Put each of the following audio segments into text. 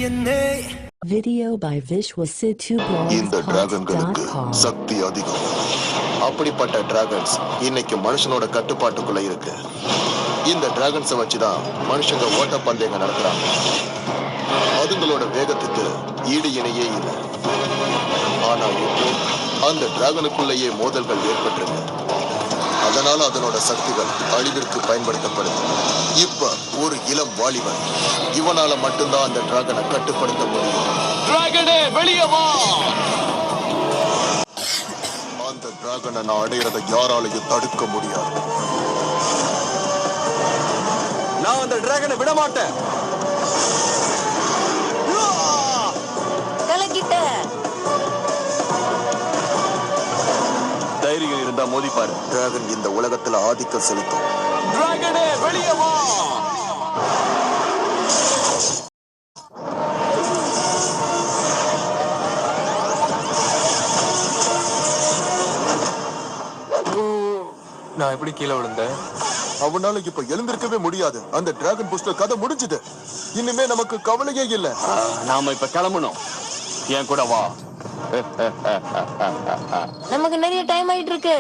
Video by இந்த டிராகன்களுக்கு Vishwasidhublog.com. சக்தி அதிகம். அப்படிப்பட்ட டிராகன்ஸ் இன்னைக்கு மனுஷனோட கட்டுப்பாட்டுக்குள்ள இருக்கு. இந்த டிராகன்ஸை வச்சுதான் மனுஷங்க ஓட்ட பந்தயங்க நடத்துறாங்க. அதுங்களோட வேகத்துக்கு ஈடு இணையே இல்லை. ஆனா இப்போ அந்த டிராகனுக்குள்ளேயே மோதல்கள் ஏற்பட்டிருக்கு. அதனால அதனோட சக்திகள் அழிவிற்கு பயன்படுத்தப்படுது. இப்ப ஒரு இளம் வாலிபன், இவனால மட்டும்தான் அந்த டிராகனை கட்டுப்படுத்த முடியும். டிராகனே வெளியே வா! அந்த டிராகனை நான் அடையிறதை யாராலையும் தடுக்க முடியாது. நான் அந்த டிராகனை விட மாட்டேன். தைரியம் இருந்தா மோதிப்பாரு. டிராகன் இந்த உலகத்துல ஆதிக்கம் செலுத்தும். டிராகனே வெளியே வா! நான் எப்படி கீழே விழுந்தேன்? அவனால இப்ப எழுந்திருக்கவே முடியாது. அந்த டிராகன் புஸ்டர் கதை முடிஞ்சது. இனிமே நமக்கு கவலையே இல்ல. நாம இப்ப கிளம்பணும். என் கூட வா. நமக்கு நிறைய டைம் ஆயிட்டு இருக்கு.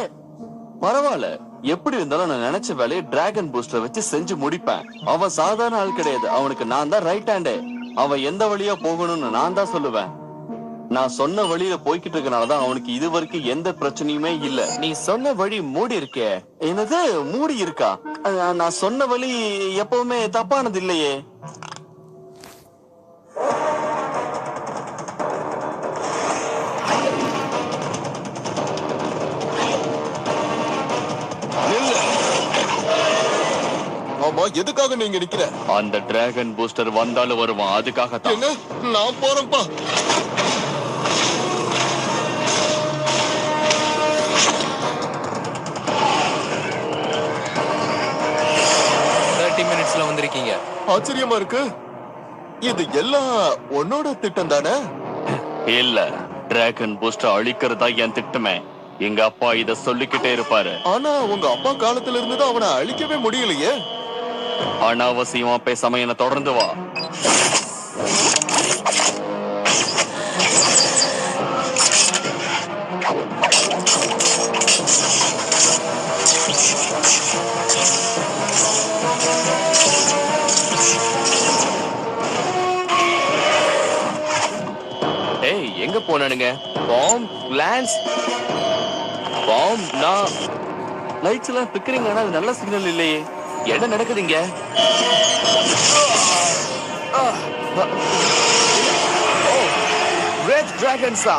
பரவாயில்ல, எப்படி இருந்தாலும் நான் நினைச்ச வேலையை டிராகன் பூஸ்டர் வச்சு செஞ்சு முடிப்பேன். அவன் சாதாரண ஆள் கிடையாது. அவனுக்கு நான் தான் ரைட் ஹேண்டு. அவன் எந்த வழியா போகணும்னு நான் தான் சொல்லுவேன். நான் சொன்ன வழியில போய்கிட்டு இருக்கனாலதான் அவனுக்கு இது வரைக்கும் எந்த பிரச்சனையுமே இல்ல. நீ சொன்ன வழி மூடி இருக்கே. என்னது மூடி இருக்கா? நான் சொன்ன வழி எப்பவுமே தப்பானது இல்லையே. ஆமா, எதுக்காக நீங்க நிக்கிற? அந்த டிராகன் பூஸ்டர் வந்தாலும் வருவான். அதுக்காக என்ன? நான் போறேன்ப்பா. வந்திருக்கீங்க. ஆச்சரியமா இருக்கு. இது எல்லாம் உன்னோட திட்டம் தானே? இல்ல, டிராகன் பூஸ்டர் அழிக்கிறதா என் திட்டமே. எங்க அப்பா இத சொல்லிக்கிட்டே இருப்பாரு. ஆனா உங்க அப்பா காலத்துல இருந்து அவனை அழிக்கவே முடியலையே. அனாவசியமா பேசாம என்ன தொடர்ந்து வா. ஏய், எங்க போனானுங்க? Bomb lance bomb. நான் லைட்ஸ் எல்லாம் பிக்கரிங், ஆனா அது நல்ல சிக்னல் இல்லையே. என்ன நடக்குதுங்க? ரெட் டிராகன்ஸா?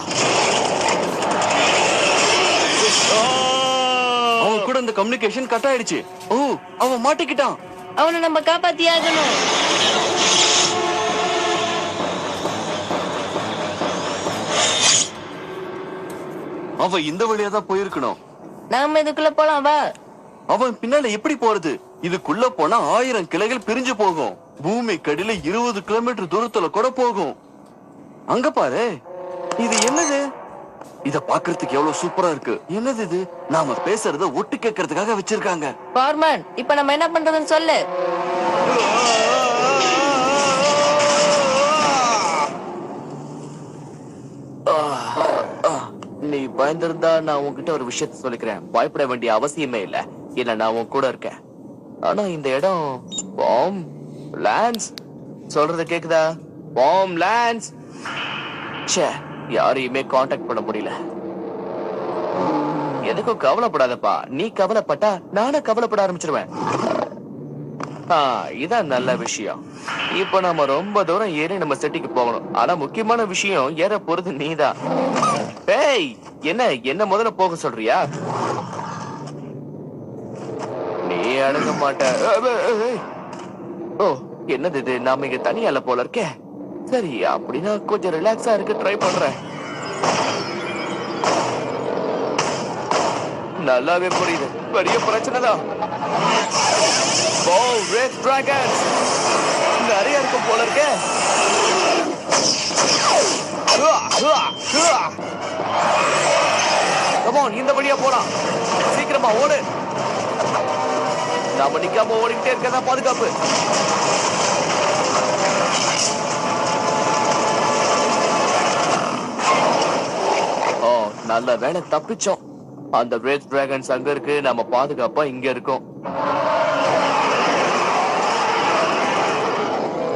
அவன் கூட இந்த கம்யூனிகேஷன் கட் ஆயிடுச்சு. ஓ, அவன் மாட்டிக்கிட்டான். அவனை நம்ம காப்பாத்தியாகணும். அவன் இந்த வழியா தான் போயிருக்கணும். நாம இதுக்குள்ள போலாம் வா. அவன் பின்னால எப்படி போறது? இதுக்குள்ள போனா 1000 கிளைகள் பிரிஞ்சு போகும். பூமி கடியில 20 கிலோமீட்டர் தூரத்துல கூட போகும். அங்க பாரு, இது என்னது? இத பாக்குறதுக்கு எவ்வளவு சூப்பரா இருக்கு. என்னது இது? நாம பேசுறத ஒட்டு கேட்கறதுக்காக வச்சிருக்காங்க. பார்மன், இப்ப நம்ம என்ன பண்றதுன்னு சொல்லு. நீ பயந்திருந்தா நான் உன்கிட்ட ஒரு விஷயத்த சொல்லிக்கிறேன். பயப்பட வேண்டிய அவசியமே இல்ல. இல்ல, நான் உன் கூட இருக்கேன். ஆனா இந்த இடம் பாம் லான்ஸ் சொல்றது கேக்குதா? பாம் லான்ஸ். ச்சே, யாரையுமே காண்டாக்ட் பண்ண முடியல. எதுக்கும் கவலைப்படாதப்பா. நீ கவலைப்பட்டா நானும் கவலைப்பட ஆரம்பிச்சிருவேன். இதான் நல்ல விஷயம். இப்ப நம்ம ரொம்ப தூரம் ஏறி நம்ம சிட்டிக்கு போகணும். ஆனா முக்கியமான விஷயம், ஏற போறது நீதான். ஏய், என்ன முதல்ல போக சொல்றியா? நீ அடங்க மாட்ட. ஓ, என்னது இது? நாம இங்க தனியால போல இருக்கே. சரி, அப்படின்னா கொஞ்சம் ரிலாக்ஸா இருக்க ட்ரை பண்றேன். நல்லாவே புரியுது, பெரிய பிரச்சனை தான். ரெட் டிராகன்ஸ் நிறைய இருக்கும் போல இருக்கே. இந்த வழியா போலாம். சீக்கிரமா ஓடு. நாம நிக்காம ஓடிக்கிட்டே இருக்கதான் பாதுகாப்பு. நல்ல வேளை தப்பிச்சோம். அந்த ரேட் டிராகன்ஸ் அங்க இருக்கு, நம்ம பாதுகாப்பா இங்க இருக்கோம்.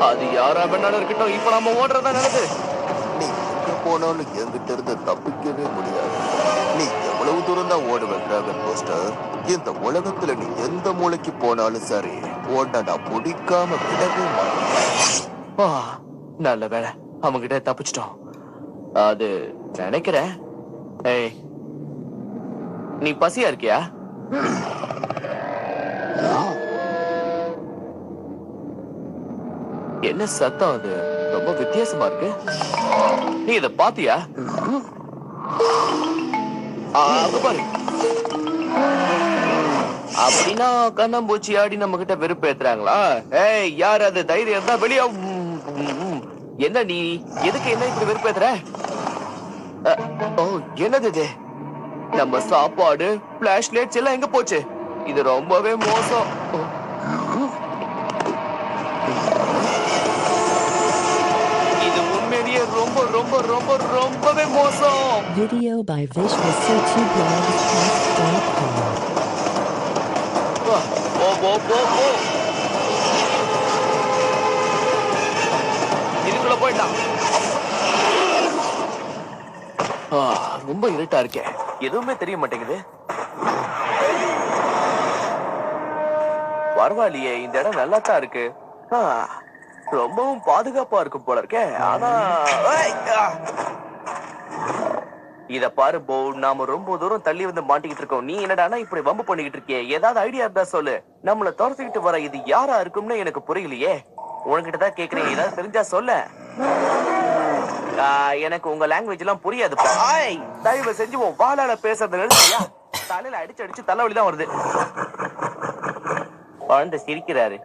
அது யாரா வேணாலும் இருக்கட்டும், இப்ப நம்ம ஓடுறதா நல்லது. நீ எங்க போனாலும் என்கிட்ட இருந்து தப்பிக்கவே முடியாது. நீ எவ்வளவு தூரம் தான் ஓடுவ டிராகன் போஸ்டர்? இந்த உலகத்துல நீ எந்த மூலைக்கு போனாலும் சரி, உன்னை நான் பிடிக்காம விடவே மாட்டேன். நல்ல வேலை அவங்க கிட்ட தப்பிச்சிட்டோம். அது நினைக்கிறேன். ஏய், நீ பசியா இருக்கியா? என்ன சத்தம் அது? ரொம்ப வித்தியாசமா இருக்கு. நீ இத பாத்தியா? அங்க பாரு. அப்படின்னா கண்ணாம்பூச்சி ஆடி நம்ம கிட்ட வெறுப்பேத்துறாங்களா? ஏய், யார் அது? தைரியம் தான் வெளியே. என்ன நீ எதுக்கு என்ன இப்படி வெறுப்பேத்துற? ஓ, என்னது இது? நம்ம சாப்பாடு, பிளாஷ் லைட்ஸ் எல்லாம் எங்க போச்சு? இது ரொம்பவே மோசம். இது உண்மையிலேயே ரொம்ப ரொம்ப ரொம்ப ரொம்பவே மோசம். Video by vishwacity.blogspot.com. இதுக்குள்ள போயிட்டான். ரொம்ப இருட்டா இருக்கே, எதுவுமே தெரிய மாட்டேங்குது. பரவாயில்லையே, இந்த இடம் நல்லா தான் இருக்கு. ரொம்பவும் பாதுகாப்பா இருக்கும் போல இருக்கே. ஆனா இத பாரு போ, நாம ரொம்ப தூரம் தள்ளி வந்து மாட்டிக்கிட்டு இருக்கோம். நீ என்னடானா இப்படி வம்பு பண்ணிக்கிட்டு இருக்கியே? ஏதாவது ஐடியா இருந்தா சொல்லு. நம்மள துரத்திக்கிட்டு வர இது யாரா இருக்கும்னு எனக்கு புரியலையே. உனக்கிட்ட தான் கேக்குறேன், ஏதாவது தெரிஞ்சா சொல்ல. எனக்கு உங்க லாங்குவேஜ் எல்லாம் புரியாது. தயவு செஞ்சு உன் வாளால பேசுறது நிறுத்தியா? தலையில அடிச்சு அடிச்சு தலைவலிதான் வருது. குழந்தை சிரிக்கிறாரு.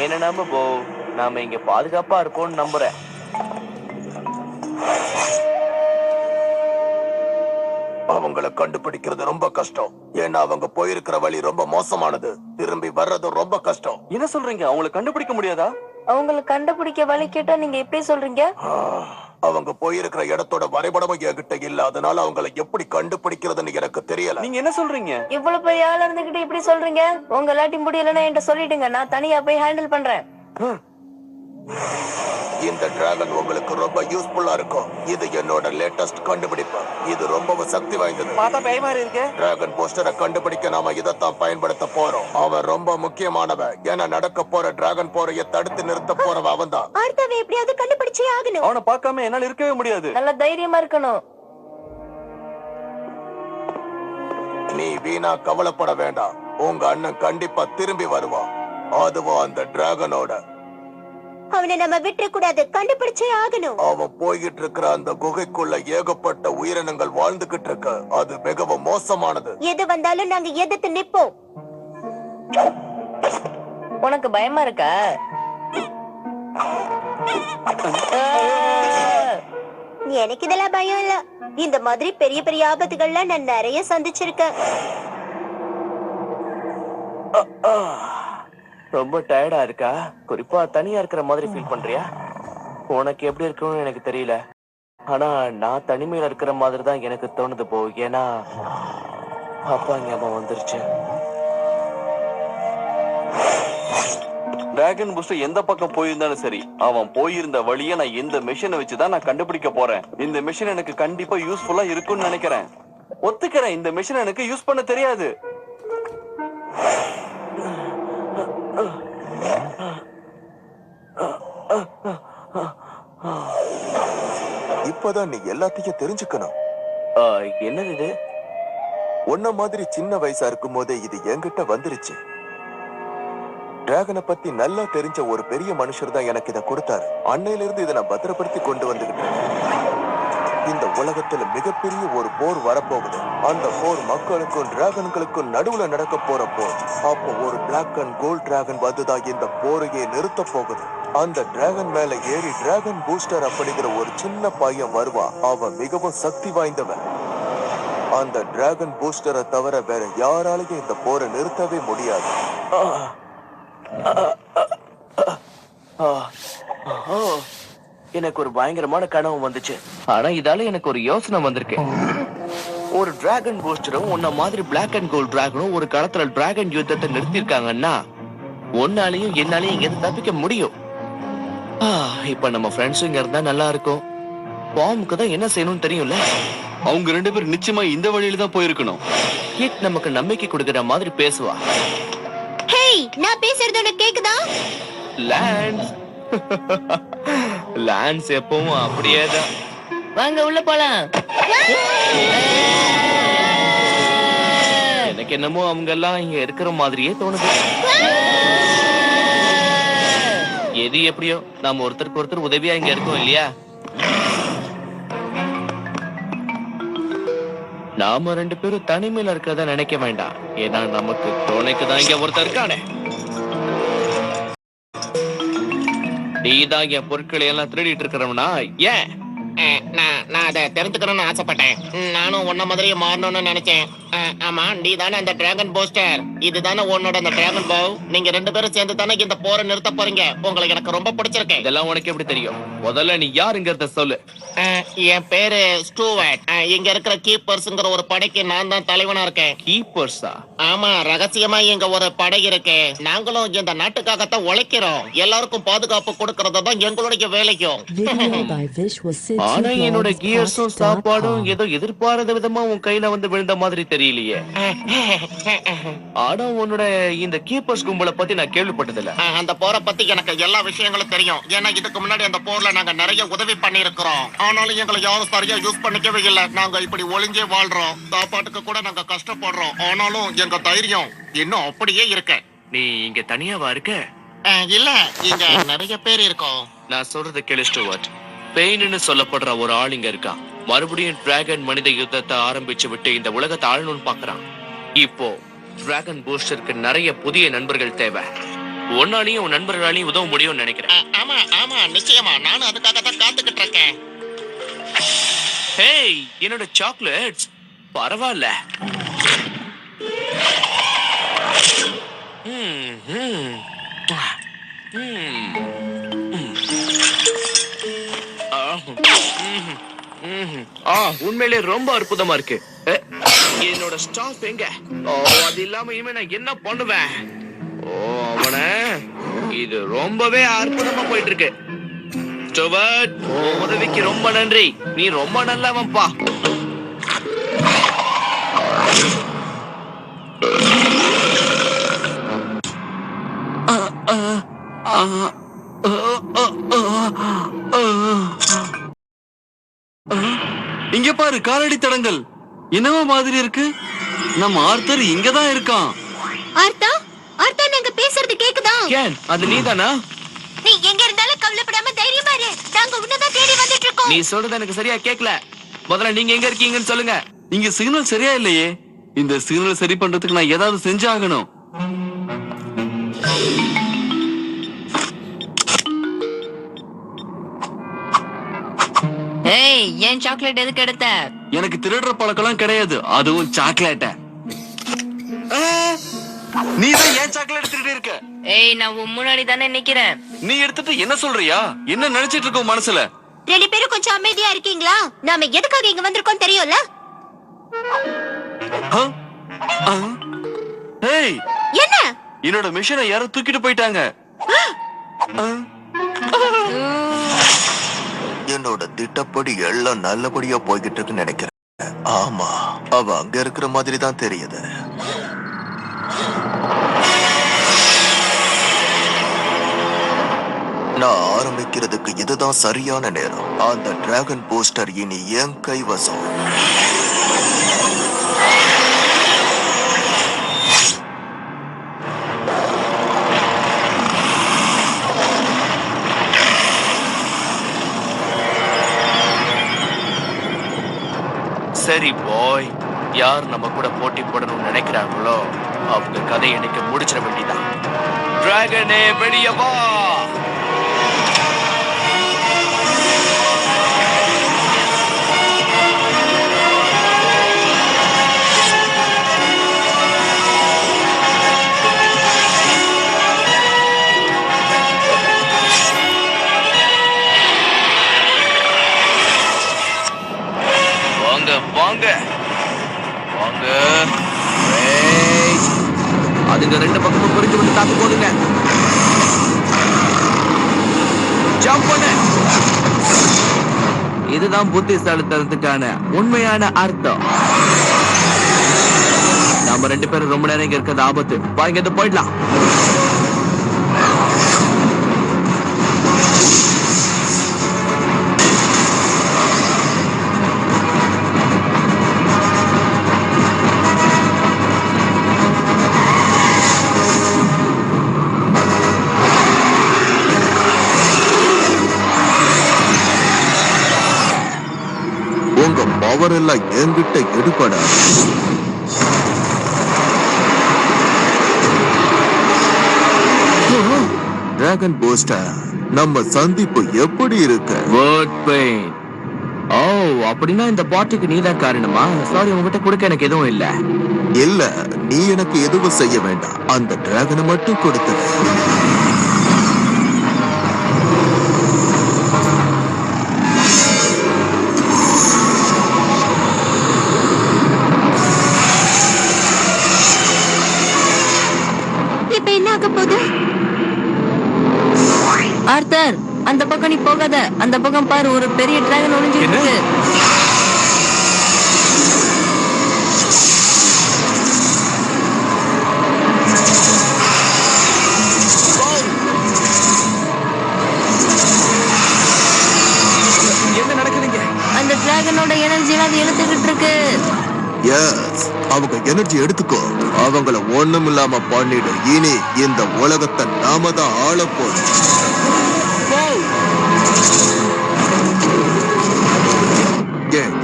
என்ன நம்ப போ, நாம இங்க பாதுகாப்பா இருப்போம்னு நம்புறேன். அவங்கள கண்டுபிடிக்கிறது ரொம்ப கஷ்டம். ஏன்னா அவங்க போயிருக்கிற வழி ரொம்ப மோசமானது. திரும்பி வர்றது ரொம்ப கஷ்டம். என்ன சொல்றீங்க? அவங்களை கண்டுபிடிக்க முடியாதா? அவங்களை கண்டுபிடிக்க வழி கேட்டா நீங்க எப்படி சொல்றீங்க? அவங்க போயிருக்கிற இடத்தோட வரைபடமும் என்கிட்ட இல்ல. அதனால அவங்களை எப்படி கண்டுபிடிக்கிறதுன்னு எனக்கு தெரியல. நீங்க என்ன சொல்றீங்க? இவ்வளவு பெரிய ஆளா இருந்துகிட்டு இப்படி சொல்றீங்க? உங்க லாட்டி முடியலன்னா என்கிட்ட சொல்லிடுங்க, நான் தனியா போய் ஹேண்டில் பண்றேன். இந்த டிராகன் உங்களுக்கு ரொம்ப யூஸ்ஃபுல்லா இருக்கும். இது என்னோட லேட்டஸ்ட் கண்டுபிடிப்பு. இது ரொம்ப சக்தி வாய்ந்தது. பார்த்தா பேய் மாதிரி இருக்கு. டிராகன் போஸ்டரை கண்டுபிடிக்க நாம இதைத்தான் பயன்படுத்த போறோம். அவன் ரொம்ப முக்கியமானவன். ஏன்னா நடக்க போற டிராகன் போரைய தடுத்து நிறுத்த போறவன் அவன் தான். அடுத்தவன் எப்படியாவது கண்டுபிடிச்சே ஆகணும். அவனை பார்க்காம என்னால இருக்கவே முடியாது. நல்ல தைரியமா இருக்கணும். நீ வீணா கவலைப்பட வேண்டாம். உங்க அண்ணன் கண்டிப்பா திரும்பி வருவான். அதுவும் அந்த டிராகனோட. அவனை நம்ம விட்டுற கூடாது, கண்டுபிடிச்சே ஆகணும். அவன் போய்கிட்டு இருக்கிற அந்த குகைக்குள்ள ஏகப்பட்ட உயிரினங்கள் வாழ்ந்துகிட்டு இருக்கு. அது மிகவும் மோசமானது. எது வந்தாலும் நாங்க எதிர்த்து நிப்போம். உனக்கு பயமா இருக்கா? எனக்கு இதெல்லாம் பயம் இல்ல. இந்த மாதிரி பெரிய பெரிய ஆபத்துகள்ல நான் நிறைய சந்திச்சிருக்கேன். ரொம்ப டயர்டா இருக்கா? குறிப்பா தனியா இருக்கிற மாதிரி ஃபீல் பண்றியா? உனக்கு எப்படி இருக்குன்னு எனக்கு தெரியல. ஆனா நான் தனிமையில இருக்கிற மாதிரி தான் எனக்கு தோணுது போ. ஏன்னா அப்பா ஞாபகம் வந்துருச்சு. டிராகன் பூஸ்டர் எந்த பக்கம் போயிருந்தாலும் சரி, அவன் போயிருந்த வழியை நான் இந்த மிஷினை வச்சுதான் நான் கண்டுபிடிக்க போறேன். இந்த மிஷின் எனக்கு கண்டிப்பா யூஸ்ஃபுல்லா இருக்கும்னு நினைக்கிறேன். ஒத்துக்கிறேன், இந்த மிஷின் எனக்கு யூஸ் பண்ண தெரியாது. இப்பதான் நீ எல்லாத்தையும் தெரிஞ்சுக்கணும். என்னது இது? உன்ன மாதிரி சின்ன வயசா இருக்கும் போதே இது என்கிட்ட வந்துருச்சு. டிராகனை பத்தி நல்லா தெரிஞ்ச ஒரு பெரிய மனுஷர் தான் எனக்கு இதை கொடுத்தாரு. அன்னையில இருந்து இதை நான் பத்திரப்படுத்தி கொண்டு வந்துகிட்டு இருக்கேன். இந்த உலகத்துல மிகப்பெரிய ஒரு போர் வரப்போகுது. அந்த போர் மக்களுக்கும் டிராகன்களுக்கும் நடுவுல நடக்க போற போர். அப்போ ஒரு பிளாக் அண்ட் கோல்ட் டிராகன் வந்துதான் இந்த போரையே நிறுத்த போகுது. அந்த டிராகன் மேல ஏறி டிராகன் பூஸ்டர் அப்படிங்கிற ஒரு சின்ன பையன் வருவான். அவன் மிகவும் சக்தி வாய்ந்தவன். அந்த டிராகன் பூஸ்டரை தவிர வேற யாராலையும் இந்த போரை நிறுத்தவே முடியாது. எனக்கு ஒரு பயங்கரமான கனவு வந்துச்சு. ஆனா இதால எனக்கு ஒரு யோசனை வந்திருக்கு. ஒரு டிராகன் பூஸ்டரும் உன்ன மாதிரி பிளாக் அண்ட் கோல்ட் டிராகனும் ஒரு காலத்துல டிராகன் யுத்தத்தை நிறுத்திருக்காங்கன்னா ஒன்னாலையும் என்னாலையும் இங்க இருந்து தப்பிக்க முடியும். இப்ப நம்ம ஃப்ரெண்ட்ஸும் இங்க இருந்தா நல்லா இருக்கும். பாம்புக்கு தான் என்ன செய்யணும்னு தெரியும்ல. அவங்க 2 பேரும் நிச்சயமா இந்த வழியில தான் போயிருக்கணும். கிட் நமக்கு நம்பிக்கை கொடுக்கிற மாதிரி பேசுவா. ஹேய், நான் பேசுறது உனக்கு கேக்குதா? லான்ஸ் லான்ஸ் எப்பவும் அப்படியேதான். வாங்க உள்ள போலாம். எனக்கு என்னமோ அவங்க எல்லாம் இங்க இருக்கிற மாதிரியே தோணுது. எது எப்படியோ நாம ஒருத்தருக்கு ஒருத்தர் உதவியா இங்க இருக்கோம் இல்லையா? நாம 2 பேரும் தனிமையில இருக்கறத நினைக்க வேண்டாம். ஏன்னா நமக்கு துணைக்கு தான் இங்க ஒருத்தர் இருக்கானே. நீதான் என் பொருட்களை எல்லாம் திருடிட்டு இருக்கிறவனா? ஏன்? நான் அதை தெரிஞ்சுக்கணும்னு ஆசைப்பட்டேன். நானும் உன்ன மாதிரியே மாறணும்னு நினைச்சேன். ஆமா, நீ தானே அந்த டிராகன் போஸ்டர். இதுதானே உன்னோட அந்த டிராகன் பவ். நீங்க 2 பேரும் சேர்ந்து தானே இந்த போரை நிறுத்த போறீங்க. உங்களுக்கு எனக்கு ரொம்ப பிடிச்சிருக்கு. இதெல்லாம் உனக்கு எப்படி தெரியும்? முதல்ல நீ யாருங்கிறத சொல்லு. என் பேரு ஸ்டூவர்ட். இங்க இருக்கிற கீப்பர்ஸ்ங்கிற ஒரு படைக்கு நான் தான் தலைவனா இருக்கேன். கீப்பர்ஸா? ஆமா, ரகசியமா இங்க ஒரு படை இருக்கு. நாங்களும் இந்த நாட்டுக்காகத்தான் உழைக்கிறோம். எல்லாருக்கும் பாதுகாப்பு கொடுக்கறது தான் எங்களுடைய வேலைக்கும். ஆனா என்னோட கியர்ஸும் சாப்பாடும் ஏதோ எதிர்பாராத விதமா உன் கையில வந்து விழுந்த மாதிரி தெரியலையே. ஆனா உன்னோட இந்த கீப்பர்ஸ் கும்பலை பத்தி நான் கேள்விப்பட்டதில்ல. அந்த போரை பத்தி எனக்கு எல்லா விஷயங்களும் தெரியும். ஏன்னா இதுக்கு முன்னாடி அந்த போர்ல நாங்க நிறைய உதவி பண்ணி இருக்கிறோம். ஆனாலும் எங்களை யாரும் சரியா யூஸ் பண்ணிக்கவே இல்லை. நாங்க இப்படி ஒளிஞ்சே வாழ்றோம். சாப்பாட்டுக்கு கூட நாங்க கஷ்டப்படுறோம். ஆனாலும் எங்க தைரியம் இன்னும் அப்படியே இருக்கு. நீ இங்க தனியாவா இருக்க? இல்ல, இங்க நிறைய பேர் இருக்கோம். நான் சொல்றது கேளு ஸ்டூவர்ட். பெயின்னு சொல்லப்படுற ஒரு ஆள் இங்க இருக்கான். மறுபடியும் டிராகன் மனித யுத்தத்தை ஆரம்பிச்சு விட்டு இந்த உலகத்தை ஆளணும்னு பாக்குறான். இப்போ டிராகன் பூஸ்டருக்கு நிறைய புதிய நண்பர்கள் தேவை. ஒன்னாலையும் உன் நண்பர்களாலையும் உதவ முடியும்னு நினைக்கிறேன். ஆமா ஆமா, நிச்சயமா. நானும் அதுக்காக தான் காத்துக்கிட்டு இருக்கேன். ஹேய், என்னோட சாக்லேட்ஸ். பரவாயில்ல. உண்மையிலே ரொம்ப அற்புதமா இருக்கு. என்னோட ஸ்டாஃப் எங்க? அது இல்லாம இனிமே நான் என்ன பண்ணுவேன்? அவன இது ரொம்பவே அற்புதமா போயிட்டு இருக்கு. ஸ்டூவர்ட், உதவிக்கு ரொம்ப நன்றி. நீ ரொம்ப நல்லவன்பா. இங்க பாரு, காலடி தடங்கள் என்னவா மாதிரி இருக்கு. நம்ம ஆர்த்தர் இங்கதான் இருக்கான். ஆர்த்தா, ஆர்த்தா, நாங்க பேசுறது கேக்குதா? கேன், அது நீதானா? நீ எங்க இருந்தாலும் கவலைப்படாம தைரியமா இரு. நாங்க உன்னதான் தேடி வந்துட்டு இருக்கோம். நீ சொல்றது எனக்கு சரியா கேக்கல. முதல்ல நீங்க எங்க இருக்கீங்கன்னு சொல்லுங்க. இங்க சிக்னல் சரியா இல்லையே. இந்த சிக்னல் சரி பண்றதுக்கு நான் ஏதாவது செஞ்சாகணும். ஏய், ஏன் சாக்லேட் எதுக்கு எடுத்த? எனக்கு திருடுற பழக்கம் கிடையாது, அதுவும் சாக்லேட்ட. நீ தான் ஏன் சாக்லேட் திருடி இருக்க? ஏய், நான் உன் முன்னாடி தானே நிக்கிறேன். நீ எடுத்துட்டு என்ன சொல்றியா? என்ன நினைச்சிட்டு இருக்க மனசுல? 2 பேரும் கொஞ்சம் அமைதியா இருக்கீங்களா? நாம எதுக்காக இங்க வந்திருக்கோம் தெரியும்ல? ஏய், என்ன? என்னோட மிஷனை யாரோ தூக்கிட்டு போயிட்டாங்க. என்னோட திட்டப்படி எல்லாம் நல்லபடியா போய்கிட்டு இருக்குன்னு நினைக்கிறேன். ஆமா, அவ அங்க இருக்கிற மாதிரி தான் தெரியுது. நான் ஆரம்பிக்கிறதுக்கு இதுதான் சரியான நேரம். அந்த டிராகன் போஸ்டர் இனி என் கைவசம். சரி பாய், யார் நம்ம கூட போட்டி போடணும்னு நினைக்கிறாங்களோ அவங்க கதை எனக்கு முடிச்சிட வேண்டியதான். டிராகனே வெளியே வா. அதுங்க ரெண்டு பக்கமும் புரிஞ்சு வந்து தாக்கு போடுங்க. ஜம்ப் பண்ணு. இதுதான் புத்திசாலித்தனத்துக்கான உண்மையான அர்த்தம். நாம ரெண்டு பேரும் ரொம்ப நேரம் இங்க இருக்கிறது ஆபத்து. வாங்க போயிடலாம். உங்க பவர் எல்லாம் என்கிட்ட எடுபட. டிராகன் பூஸ்டர், நம்ம சந்திப்பு எப்படி இருக்கு? Word pain. ஓ, அப்படின்னா இந்த பார்ட்டிக்கு நீதான் காரணமா? சாரி, உங்ககிட்ட கொடுக்க எனக்கு எதுவும் இல்ல. இல்ல, நீ எனக்கு எதுவும் செய்ய வேண்டாம். அந்த டிராகனை மட்டும் கொடுத்து. இப்ப என்ன ஆக போகுது? ஆர்த்தர், அந்த பக்கம் நீ போகாத. அந்த பக்கம் பாரு, ஒரு பெரிய டிராகன் ஒளிஞ்சிட்டு இருக்கு. என்ன நடக்குதுங்க? அந்த டிராகனோட எனர்ஜி அது இழுத்துக்கிட்டு இருக்கு. எஸ், அவங்க எனர்ஜி எடுத்துக்கோ. அவங்கள ஒண்ணும் இல்லாம பண்ணிடு. இனி இந்த உலகத்தை நாம தான் ஆள போறோம்.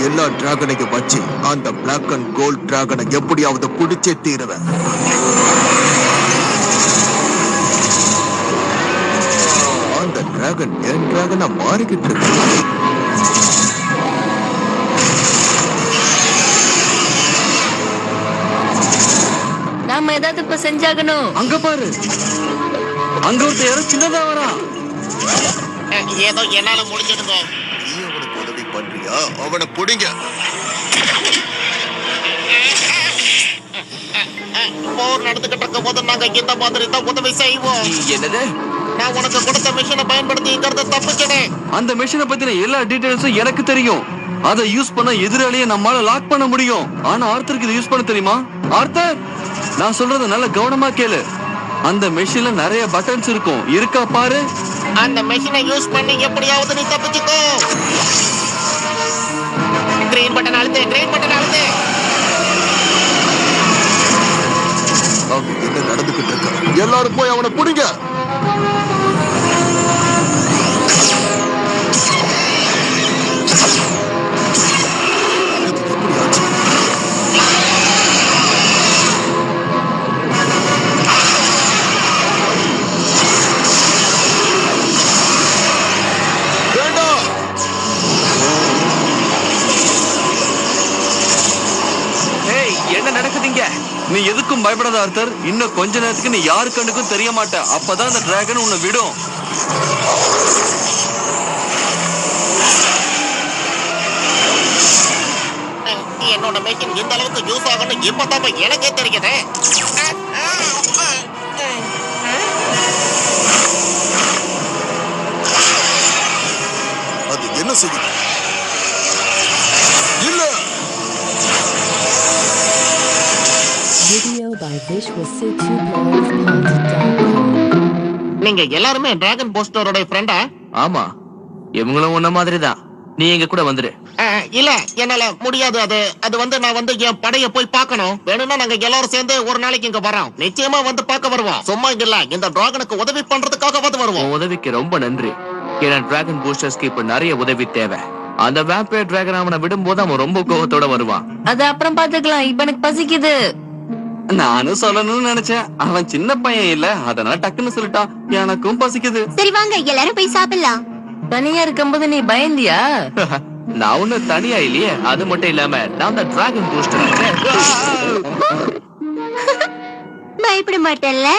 எல்லா டிராகனையும் வச்சு அந்த பிளாக் அண்ட் கோல்ட் டிராகனை எப்படியாவது பிடிச்சே தீருவேன். அந்த டிராகன் என் டிராகனா மாறிக்கிட்டு இருக்கு. நாம ஏதாவது இப்ப செஞ்சாகணும். அங்க பாரு, அங்க ஒருத்தர் யாரோ சின்னதா வரா. ஏதோ என்னால முடிஞ்சதுங்க. நீ அவனுக்கு உதவி பண்றியா? அவனை பிடிங்க. போர் நடந்துகிட்டு இருக்கும் போது நாங்க இந்த மாதிரி தான் உதவி செய்வோம். என்னது? நான் உனக்கு கொடுத்த மிஷினை பயன்படுத்தி இங்கிறது தப்பிச்சிட்டேன். அந்த மிஷினை பத்தின எல்லா டீடைல்ஸும் எனக்கு தெரியும். அதை யூஸ் பண்ண எதிராளியை நம்மால லாக் பண்ண முடியும். ஆனா ஆர்த்தருக்கு இதை யூஸ் பண்ண தெரியுமா? ஆர்த்தர், நான் சொல்றத நல்ல கவனமா கேளு. அந்த மெஷின்ல நிறைய பட்டன்ஸ் இருக்கும். இருக்கா பாரு. அந்த மெஷினை யூஸ் பண்ணி எப்படியாவது நீ தப்பிச்சுக்கோ. கிரீன் பட்டன் அழுத்து, கிரீன் பட்டன் அழுத்து. அவங்க என்ன நடந்துகிட்டு இருக்க? எல்லாரும் போய் அவனை பிடிங்க. என்ன நடக்குதுங்க? நீ எதுக்கும் பயப்படாத ஆர்த்தர். இன்னும் கொஞ்ச நேரத்துக்கு நீ யாரு கண்ணுக்கும் தெரிய மாட்ட. அப்பதான் அந்த டிராகன் உன்னை விடும். என்னோட மெஷின் இந்த அளவுக்கு யூஸ் ஆகணும் இப்பதான் எனக்கே தெரியுது. அது என்ன செய்யுது? இல்ல, Video by visualcity.com. நீங்க எல்லாருமே டிராகன் போஸ்டரோட ஃப்ரெண்டா? ஆமா, இவங்களும் உன்ன மாதிரி தான். நீ எங்க கூட வந்துரு. இல்ல, என்னால முடியாது. அது நான் என் படைய போய் பார்க்கணும். வேணும்னா நாங்க எல்லாரும் சேர்ந்து ஒரு நாளைக்கு இங்க வரோம். நிச்சயமா வந்து பார்க்க வருவோம். சும்மா இல்ல, இந்த டிராகனுக்கு உதவி பண்றதுக்காக வருவோம். உன் உதவிக்கு ரொம்ப நன்றி. ஏன்னா டிராகன் பூஸ்டர்ஸ்க்கு இப்ப நிறைய உதவி தேவை. அந்த வேம்பயர் டிராகன் அவனை விடும்போது அவன் ரொம்ப கோபத்தோட வருவான். அது அப்புறம் பாத்துக்கலாம். இப்ப எனக்கு பசிக்குது. நானும் சொல்லணும்னு நினைச்சேன். அவன் சின்ன பையன் இல்ல, அதனால டக்குன்னு சொல்லிட்டான். எனக்கும் பசிக்குது. சரி வாங்க, எல்லாரும் போய் சாப்பிடலாம். தனியா இருக்கும்போது நீ பயந்தியா? நான் ஒண்ணு தனியா இல்லையே. அது மட்டும் இல்லாம நான் தான் டிராகன் பூஸ்டர். பயப்பட மாட்டேன்ல?